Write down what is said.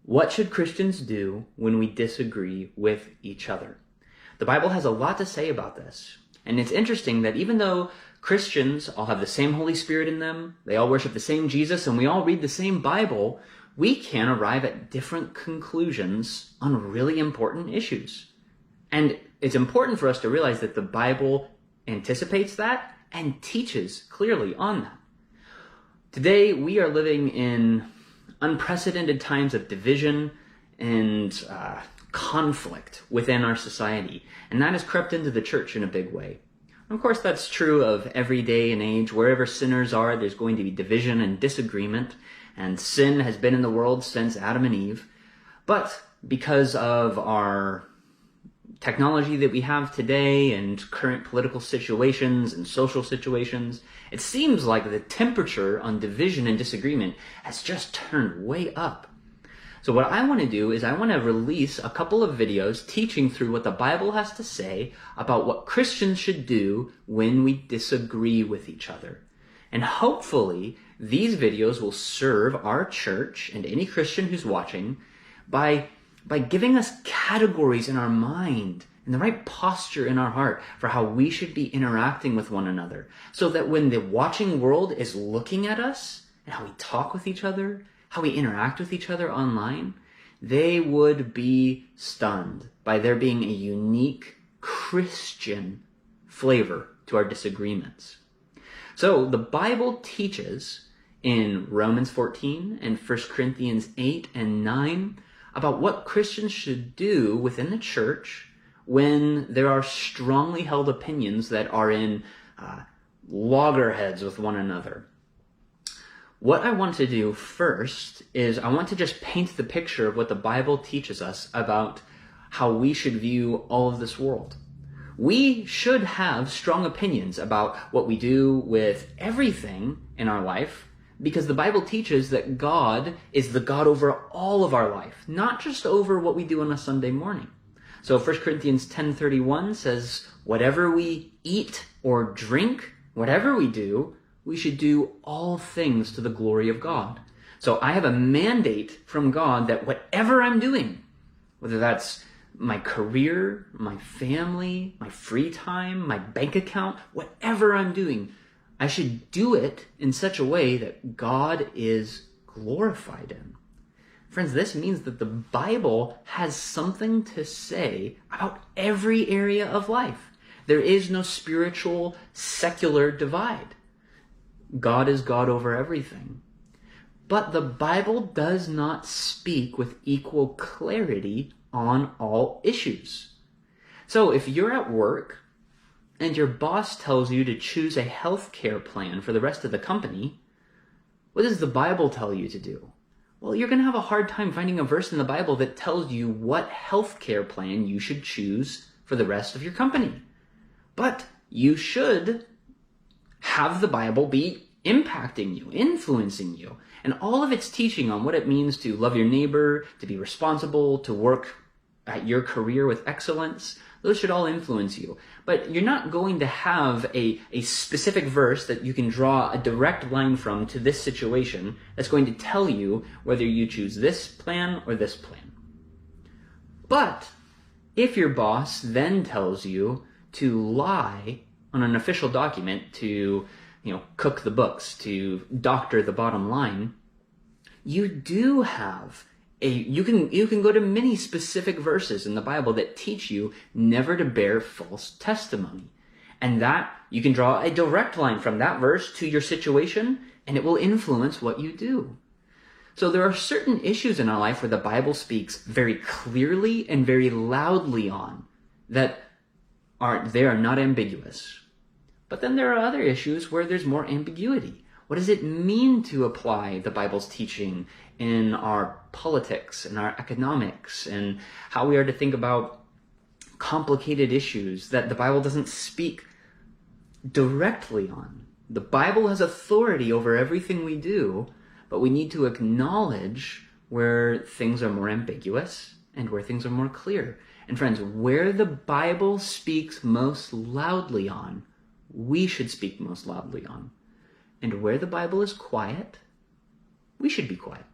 What should Christians do when we disagree with each other? The Bible has a lot to say about this. And it's interesting that even though Christians all have the same Holy Spirit in them, they all worship the same Jesus, and we all read the same Bible, we can arrive at different conclusions on really important issues. And it's important for us to realize that the Bible anticipates that and teaches clearly on that. Today, we are living in unprecedented times of division and conflict within our society, and that has crept into the church in a big way. Of course, that's true of every day and age. Wherever sinners are, there's going to be division and disagreement, and sin has been in the world since Adam and Eve. But because of our technology that we have today and current political situations and social situations, it seems like the temperature on division and disagreement has just turned way up. So what I want to do is I want to release a couple of videos teaching through what the Bible has to say about what Christians should do when we disagree with each other. And hopefully these videos will serve our church and any Christian who's watching by giving us categories in our mind and the right posture in our heart for how we should be interacting with one another, so that when the watching world is looking at us and how we talk with each other, how we interact with each other online, they would be stunned by there being a unique Christian flavor to our disagreements. So the Bible teaches in Romans 14 and 1 Corinthians 8 and 9 about what Christians should do within the church when there are strongly held opinions that are in loggerheads with one another. What I want to do first is I want to just paint the picture of what the Bible teaches us about how we should view all of this world. We should have strong opinions about what we do with everything in our life, because the Bible teaches that God is the God over all of our life, not just over what we do on a Sunday morning. So 1 Corinthians 10:31 says, whatever we eat or drink, whatever we do, we should do all things to the glory of God. So I have a mandate from God that whatever I'm doing, whether that's my career, my family, my free time, my bank account, whatever I'm doing, I should do it in such a way that God is glorified in. Friends, this means that the Bible has something to say about every area of life. There is no spiritual, secular divide. God is God over everything. But the Bible does not speak with equal clarity on all issues. So if you're at work and your boss tells you to choose a healthcare plan for the rest of the company, what does the Bible tell you to do? Well, you're going to have a hard time finding a verse in the Bible that tells you what healthcare plan you should choose for the rest of your company. But you should have the Bible be impacting you, influencing you, and all of its teaching on what it means to love your neighbor, to be responsible, to work at your career with excellence. Those should all influence you. But you're not going to have a specific verse that you can draw a direct line from to this situation that's going to tell you whether you choose this plan or this plan. But if your boss then tells you to lie on an official document, to cook the books, to doctor the bottom line, you do have you can go to many specific verses in the Bible that teach you never to bear false testimony. And that you can draw a direct line from that verse to your situation, and it will influence what you do. So there are certain issues in our life where the Bible speaks very clearly and very loudly on that they are not ambiguous. But then there are other issues where there's more ambiguity. What does it mean to apply the Bible's teaching in our politics and our economics, and how we are to think about complicated issues that the Bible doesn't speak directly on? The Bible has authority over everything we do, but we need to acknowledge where things are more ambiguous and where things are more clear. And friends, where the Bible speaks most loudly on, we should speak most loudly on. And where the Bible is quiet, we should be quiet.